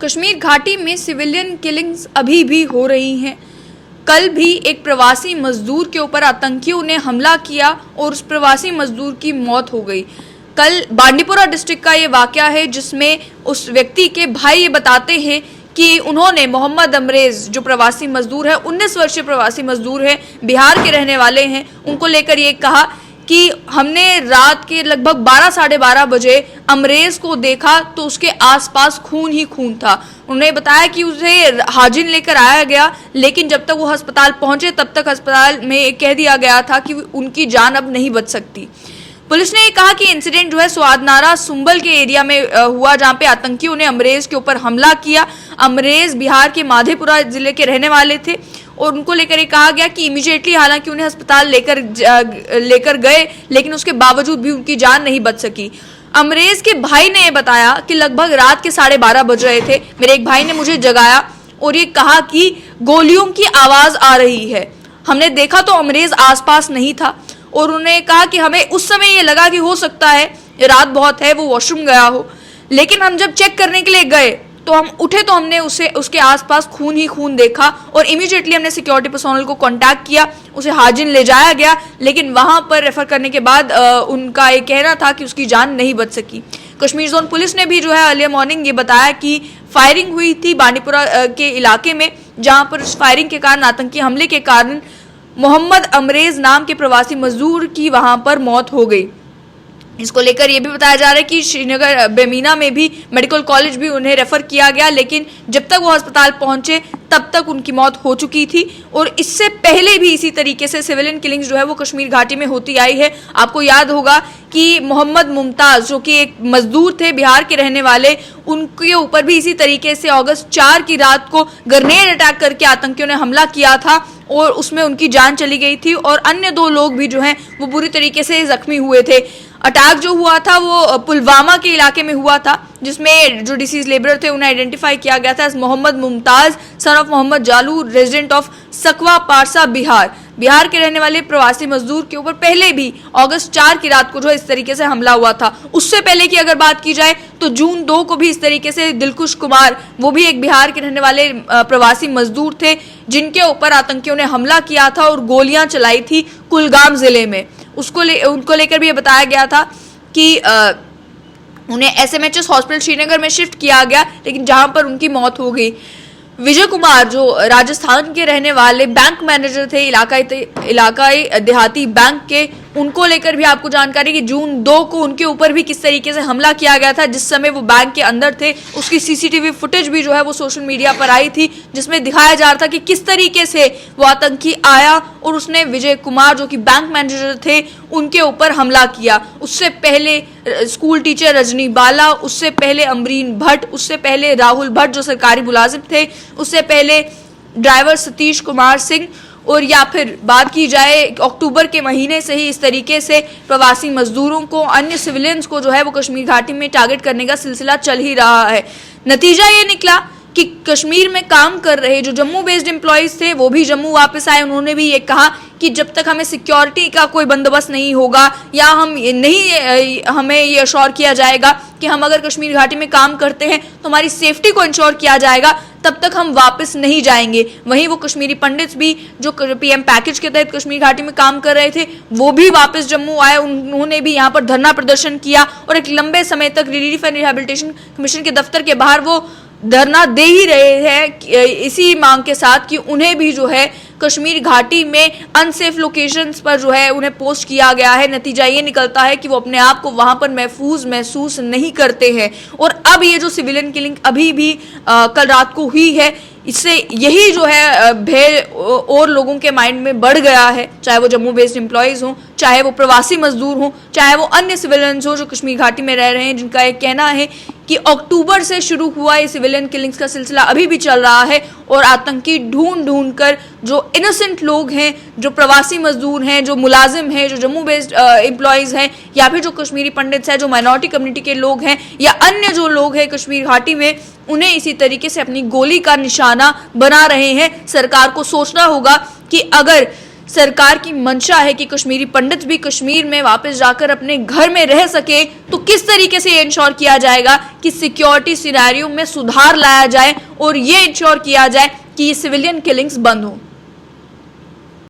कश्मीर घाटी में civilian killings अभी भी हो रही हैं। कल भी एक प्रवासी मजदूर के ऊपर आतंकियों ने हमला किया और उस प्रवासी मजदूर की मौत हो गई। कल बांडीपुरा डिस्ट्रिक्ट का ये वाकया है जिसमें उस व्यक्ति के भाई ये बताते हैं कि उन्होंने मोहम्मद अमरेज जो प्रवासी मजदूर है, 19 वर्षीय प्रवासी मजदूर है, बिहार के रहने वाले हैं, उनको लेकर ये कहा कि हमने रात के लगभग 12 साढ़े 12 बजे अमरेज को देखा तो उसके आसपास खून ही खून था। उन्होंने बताया कि उसे हाजिन लेकर आया गया, लेकिन जब तक वो अस्पताल पहुंचे तब तक अस्पताल में कह दिया गया था कि उनकी जान अब नहीं बच सकती। पुलिस ने ये कहा कि इंसिडेंट जो है स्वादनारा सुंबल के एरिया में हुआ, जहां पे आतंकियों ने अमरेज के ऊपर हमला किया। अमरेज बिहार के माधेपुरा जिले के रहने वाले थे और उनको लेकर ये कहा गया कि इमीडिएटली, हालांकि उन्हें अस्पताल लेकर गए, लेकिन उसके बावजूद भी उनकी जान नहीं बच सकी। अमरेज के भाई ने बताया कि लगभग रात के 12:30 बज रहे थे, मेरे एक भाई ने मुझे जगाया और ये कहा कि गोलियों की आवाज आ रही है। हमने देखा तो अमरेज आसपास नहीं था और उन्होंने कहा कि हमें उस समय ये लगा कि हो सकता है रात बहुत है, वो वॉशरूम गया हो, लेकिन हम जब चेक करने के लिए गए तो हम उठे तो हमने उसके आसपास खून ही खून देखा और इमीडिएटली हमने सिक्योरिटी पर्सोनल को कांटेक्ट किया, उसे हाजिन ले जाया गया, लेकिन वहां पर रेफर करने के बाद उनका ये कहना था कि उसकी जान नहीं बच सकी। कश्मीर जोन पुलिस ने भी जो है अर्ली मॉर्निंग ये बताया कि फायरिंग हुई थी बांडीपुरा के इलाके में, जहां पर उस फायरिंग के कारण, आतंकी हमले के कारण मोहम्मद अमरेज नाम के प्रवासी मजदूर की वहां पर मौत हो गई। इसको लेकर यह भी बताया जा रहा है कि श्रीनगर बेमीना में भी मेडिकल कॉलेज भी उन्हें रेफर किया गया, लेकिन जब तक वो अस्पताल पहुंचे तब तक उनकी मौत हो चुकी थी। और इससे पहले भी इसी तरीके से सिविलियन किलिंग्स जो है वो कश्मीर घाटी में होती आई है। आपको याद होगा कि मोहम्मद मुमताज जो कि एक मजदूर थे बिहार के रहने वाले, उनके ऊपर भी इसी तरीके से अगस्त 4 की रात को ग्रेनेड अटैक करके आतंकियों ने हमला किया था और उसमें उनकी जान चली गई थी और अन्य 2 लोग भी जो हैं वो बुरी तरीके से जख्मी हुए थे। अटैक जो हुआ था वो पुलवामा के इलाके में हुआ था, जिसमें जो डिसीज लेबरर थे उन्हें आइडेंटिफाई किया गया था मोहम्मद मुमताज सन ऑफ मोहम्मद जालू, रेजिडेंट ऑफ सकवा पारसा बिहार के रहने वाले प्रवासी मजदूर के ऊपर पहले भी अगस्त 4 की रात को जो इस तरीके से हमला हुआ था। उससे पहले की अगर बात की जाए तो जून 2 को भी इस तरीके से दिलकुश कुमार, वो भी एक बिहार के रहने वाले प्रवासी मजदूर थे, जिनके ऊपर आतंकियों ने हमला किया था और गोलियां चलाई थी कुलगाम जिले में। उनको लेकर भी ये बताया गया था कि उन्हें SMHS हॉस्पिटल श्रीनगर में शिफ्ट किया गया, लेकिन जहां पर उनकी मौत हो गई। विजय कुमार जो राजस्थान के रहने वाले बैंक मैनेजर थे इलाकाई देहाती बैंक के, उनको लेकर भी आपको जानकारी कि जून 2 को उनके ऊपर भी किस तरीके से हमला किया गया था, जिस समय वो बैंक के अंदर थे। उसकी CCTV फुटेज भी जो है वो सोशल मीडिया पर आई थी, जिसमें दिखाया जा रहा था कि किस तरीके से वो आतंकी आया और उसने विजय कुमार जो कि बैंक मैनेजर थे उनके ऊपर हमला किया। उससे पहले स्कूल टीचर रजनी बाला, उससे पहले अमरीन भट्ट, उससे पहले राहुल भट्ट जो सरकारी मुलाजिम थे, उससे पहले ड्राइवर सतीश कुमार सिंह, और या फिर बात की जाए अक्टूबर के महीने से ही इस तरीके से प्रवासी मजदूरों को, अन्य सिविलियंस को जो है वो कश्मीर घाटी में टारगेट करने का सिलसिला चल ही रहा है। नतीजा ये निकला कि कश्मीर में काम कर रहे जो जम्मू बेस्ड एम्प्लॉयज थे वो भी जम्मू वापस आए। उन्होंने भी ये कहा कि जब तक हमें सिक्योरिटी का कोई बंदोबस्त नहीं होगा या हमें ये अश्योर किया जाएगा कि हम अगर कश्मीर घाटी में काम करते हैं तो हमारी सेफ्टी को इंश्योर किया जाएगा, तब तक हम वापस नहीं जाएंगे। वहीं वो कश्मीरी पंडित भी जो PM पैकेज के तहत कश्मीर घाटी में काम कर रहे थे वो भी वापस जम्मू आए। उन्होंने भी यहाँ पर धरना प्रदर्शन किया और एक लंबे समय तक रिलीफ एंड रिहेबिलिटेशन कमीशन के दफ्तर के बाहर वो धरना दे ही रहे हैं, इसी मांग के साथ कि उन्हें भी जो है कश्मीर घाटी में अनसेफ लोकेशंस पर जो है उन्हें पोस्ट किया गया है। नतीजा ये निकलता है कि वो अपने आप को वहां पर महफूज महसूस नहीं करते हैं। और अब ये जो सिविलियन किलिंग अभी भी कल रात को हुई है, इससे यही जो है भय और लोगों के माइंड में बढ़ गया है, चाहे वो जम्मू बेस्ड एम्प्लॉयज हों, चाहे वो प्रवासी मजदूर हों, चाहे वो अन्य सिविलियंस हों जो कश्मीर घाटी में रह रहे हैं, जिनका एक कहना है कि अक्टूबर से शुरू हुआ ये सिविलियन किलिंग्स का सिलसिला अभी भी चल रहा है और आतंकी ढूंढ कर जो इनोसेंट लोग हैं, जो प्रवासी मजदूर हैं, जो मुलाजिम हैं, जो जम्मू बेस्ड एम्प्लॉयज हैं, या फिर जो कश्मीरी पंडित्स हैं, जो माइनॉरिटी कम्युनिटी के लोग हैं, या अन्य जो लोग हैं कश्मीर घाटी में, उन्हें इसी तरीके से अपनी गोली का निशाना बना रहे हैं। सरकार को सोचना होगा कि अगर सरकार की मंशा है कि कश्मीरी पंडित भी कश्मीर में वापस जाकर अपने घर में रह सके, तो किस तरीके से ये इंश्योर किया जाएगा कि सिक्योरिटी सिनेरियो में सुधार लाया जाए और ये इंश्योर किया जाए कि ये सिविलियन किलिंग्स बंद हो।